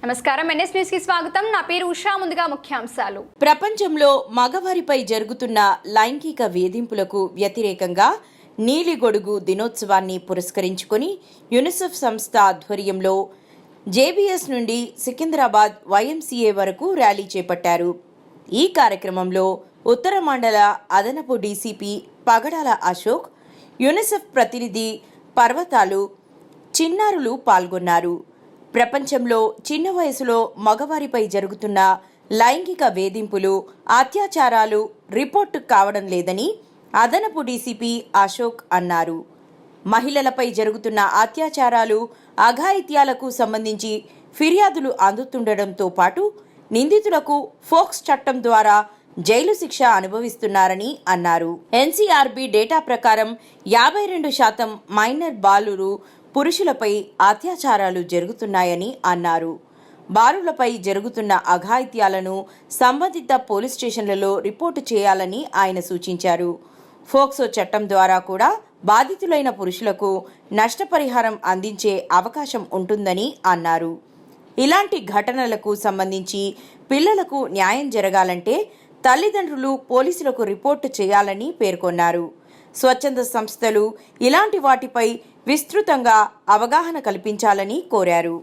నమస్కారం, NS news కి స్వాగతం. నా పేరు ఉషా. ముందుగా ముఖ్యాంశాలు. ప్రపంచంలో మగవారిపై జరుగుతున్న లైంగిక వేధింపులకు వ్యతిరేకంగా నీలిగొడుగు దినోత్సవాన్ని పురస్కరించుకొని యునిసెఫ్ సంస్థ ఆధ్వర్యంలో జేబీఎస్ నుండి సికింద్రాబాద్ వైఎంసీఏ వరకు ర్యాలీ చేపట్టారు. ఈ కార్యక్రమంలో ఉత్తర మండల అదనపు డీసీపీ పగడాల అశోక్, యునిసెఫ్ ప్రతినిధి పర్వతాలు, చిన్నారులు పాల్గొన్నారు. ప్రపంచంలో చిన్న వయసులో మగవారిపై జరుగుతున్న లైంగిక వేధింపులు, అత్యాచారాలు రిపోర్టు కావడం లేదని అదనపు డీసీపీ అశోక్ అన్నారు. మహిళలపై జరుగుతున్న అత్యాచారాలు, అఘాయిత్యాలకు సంబంధించి ఫిర్యాదులు అందుతుండటంతో పాటు నిందితులకు ఫోక్స్ చట్టం ద్వారా జైలు శిక్ష అనుభవిస్తున్నారని అన్నారు. ఎన్సీఆర్బీ డేటా ప్రకారం 52% మైనర్ బాలురు పురుషులపై అత్యాచారాలు జరుగుతున్నాయని అన్నారు. బాలులపై జరుగుతున్న అఘాయిత్యాలను సంబంధిత పోలీస్ స్టేషన్లలో రిపోర్టు చేయాలని ఆయన సూచించారు. ఫోక్సో చట్టం ద్వారా కూడా బాధితులైన పురుషులకు నష్టపరిహారం అందించే అవకాశం ఉంటుందని అన్నారు. ఇలాంటి ఘటనలకు సంబంధించి పిల్లలకు న్యాయం జరగాలంటే తల్లిదండ్రులు పోలీసులకు రిపోర్టు చేయాలని పేర్కొన్నారు. స్వచ్ఛంద సంస్థలు ఇలాంటి వాటిపై విస్తృతంగా అవగాహన కల్పించాలని కోరారు.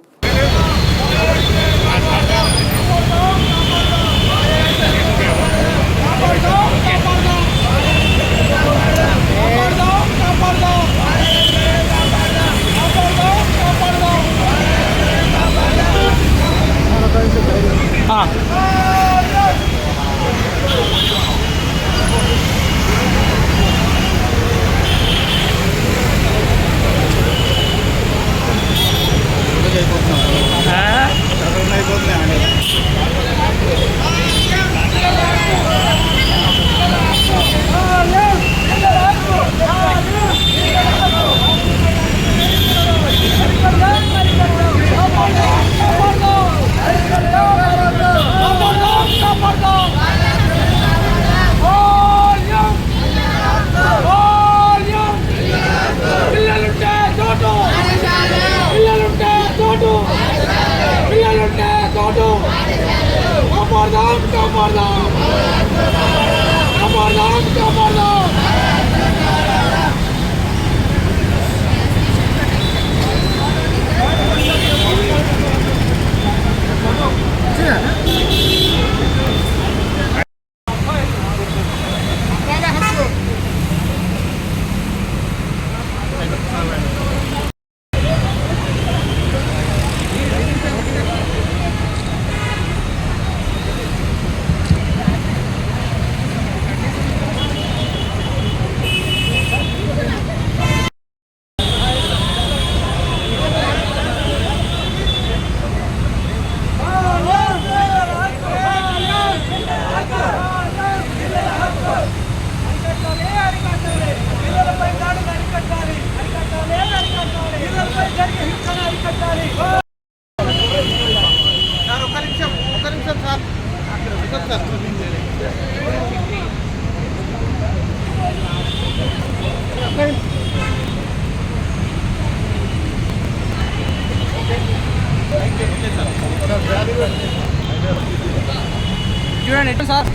చూడండి సార్,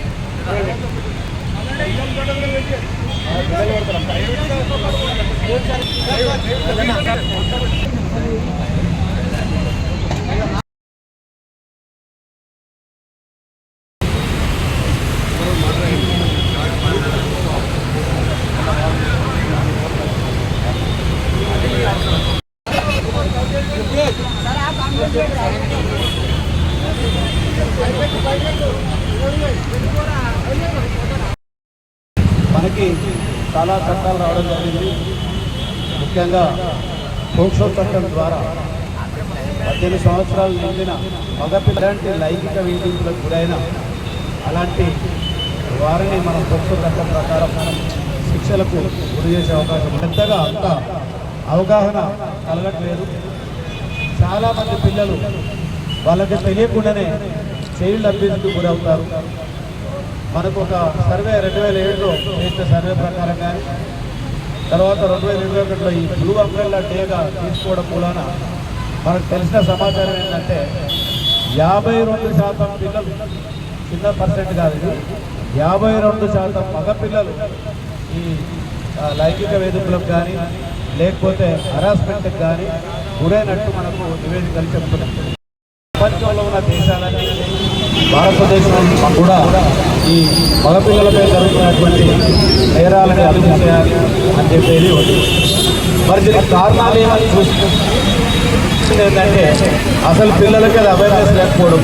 మనకి చాలా చట్టాలు రావడం జరిగింది. ముఖ్యంగా పోక్సో చట్టం ద్వారా 18 సంవత్సరాలు నిండిన మగపిల్లాంటి లైంగిక వేధింపులకు గురైన అలాంటి వారిని మనం పోక్సో చట్టం ప్రకారం శిక్షలకు గురి చేసే అవకాశం పెద్దగా అంత అవగాహన కలగట్లేదు. చాలామంది పిల్లలు వాళ్ళకి తెలియకుండానే చైల్డ్ అబ్యూస్కు గురవుతారు. మనకు ఒక సర్వే 2007లో చేసిన సర్వే ప్రకారం కానీ తర్వాత 2021లో ఈ బ్లూ అంబ్రెల్లా డేగా తీసుకోవడం మూలన మనకు తెలిసిన సమాచారం ఏంటంటే 52% పిల్లలు, చిన్న పర్సెంట్ కాదు ఇది, 52% మగపిల్లలు ఈ లైంగిక వేధింపులకు కానీ లేకపోతే హరాస్మెంట్కి కానీ గురైనట్టు మనకు నివేదికలు చెప్తున్నాయి. ప్రపంచంలో ఉన్న దేశాలన్నీ భారతదేశం కూడా ఈ మగపిల్లలపై జరుగుతున్నటువంటి నేరాలని అభివృద్ధి చేయాలి అని చెప్పేది ఉంది. మరి దీనికి కారణాలు ఏమని చూస్తుంది ఏంటంటే అసలు పిల్లలకి అది అవేర్నెస్ లేకపోవడం,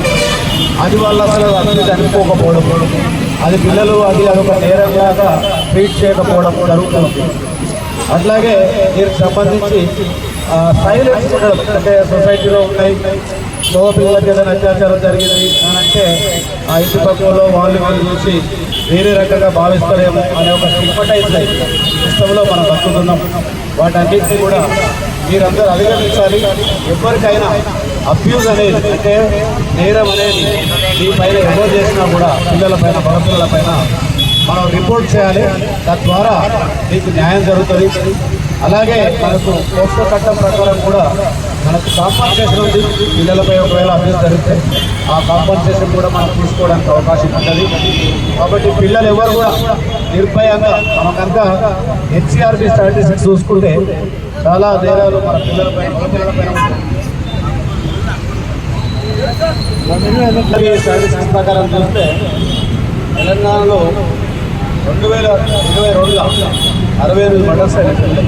అది వల్ల అసలు అభివృద్ధి అనుకోకపోవడం, అది పిల్లలు అదొక నేరంలాగా ట్రీట్ చేయకపోవడం జరుగుతుంది. అట్లాగే దీనికి సంబంధించి సైలెన్స్ ఉండడం, అంటే సొసైటీలో ఉన్నాయి మగ పిల్లలకి ఏదైనా అత్యాచారం జరిగింది అని అంటే ఆ ఇంటి పక్కలో వాళ్ళు చూసి వేరే రకంగా భావిస్తారేమో అనే ఒక స్టిగ్మటైజ్ సిస్టంలో మనం బతుకుతున్నాం. వాటన్నిటిని కూడా మీరందరూ అధిగమించాలి. ఎవరికైనా అబ్యూజ్ అనేది అంటే నేరం అనేది మీ పైన ఎవరు చేసినా కూడా పిల్లలపైన మగపిల్లలపైన మనం రిపోర్ట్ చేయాలి. తద్వారా మీకు న్యాయం జరుగుతుంది. అలాగే మనకు పోక్సో చట్టం ప్రకారం కూడా మనకు కాంపన్సేషన్ ఉంది. పిల్లలపై ఒకవేళ అబ్యూస్ జరిగితే ఆ కాంపన్సేషన్ కూడా మనం తీసుకోవడానికి అవకాశం ఉంటుంది. కాబట్టి పిల్లలు ఎవరు కూడా నిర్భయంగా మనం కనుక హెచ్సిఆర్బి స్టాటిస్టిక్స్ చూసుకుంటే చాలా నేరాలు మన పిల్లలపైన స్టాటిస్టిక్స్ ప్రకారం చూస్తే తెలంగాణలో 2022లో 68 మర్డర్స్ అయినట్టు,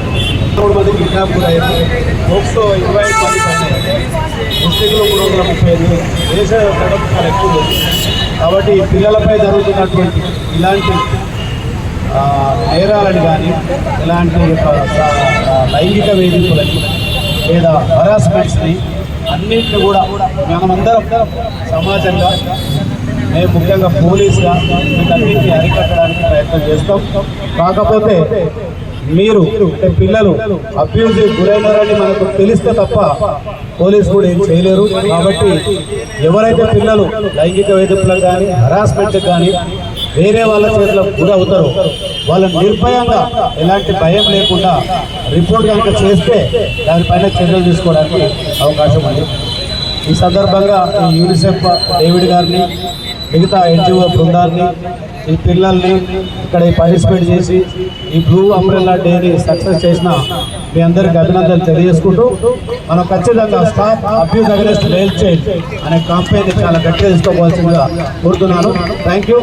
3 మంది కిడ్నాప్ కూడా అయ్యారు. పోక్సో 25 మంది పైన, డిస్ట్రిక్ట్లో 335, దేశ సగం చాలా ఎక్కువ ఉంది. కాబట్టి పిల్లలపై జరుగుతున్నటువంటి ఇలాంటి నేరాలని కానీ ఇలాంటి లైంగిక వేధింపులని లేదా హరాస్మెంట్స్ని అన్నింటినీ కూడా మనమందరం సమాజంగా మేము ముఖ్యంగా పోలీసుగా వీటన్నింటినీ అరికట్టడానికి ప్రయత్నం చేస్తాం. కాకపోతే మీరు పిల్లలు అబ్యూజ్ గురైనారని మనకు తెలిస్తే తప్ప పోలీసు కూడా ఏం చేయలేరు. కాబట్టి ఎవరైతే పిల్లలు లైంగిక వేధింపులకు కానీ హరాస్మెంట్కి కానీ వేరే వాళ్ళ చేతులకు గురవుతారో వాళ్ళని నిర్భయంగా ఎలాంటి భయం లేకుండా రిపోర్ట్ కనుక చేస్తే దానిపైన చర్యలు తీసుకోవడానికి అవకాశం ఉంది. ఈ సందర్భంగా ఈ యూనిసెఫ్ డేవిడ్ గారిని, మిగతా ఎన్జిఓ బృందాన్ని, ఈ పిల్లల్ని ఇక్కడ పార్టిసిపేట్ చేసి ఈ బ్లూ అంబ్రెల్లా డేని సక్సెస్ చేసిన మీ అందరికీ అభినందనలు తెలియజేసుకుంటూ మనం ఖచ్చితంగా stop abuse against male child అనే కాంపెయిన్ చాలా గట్టిగా తీసుకోవాల్సిందిగా కోరుతున్నాను. Thank you.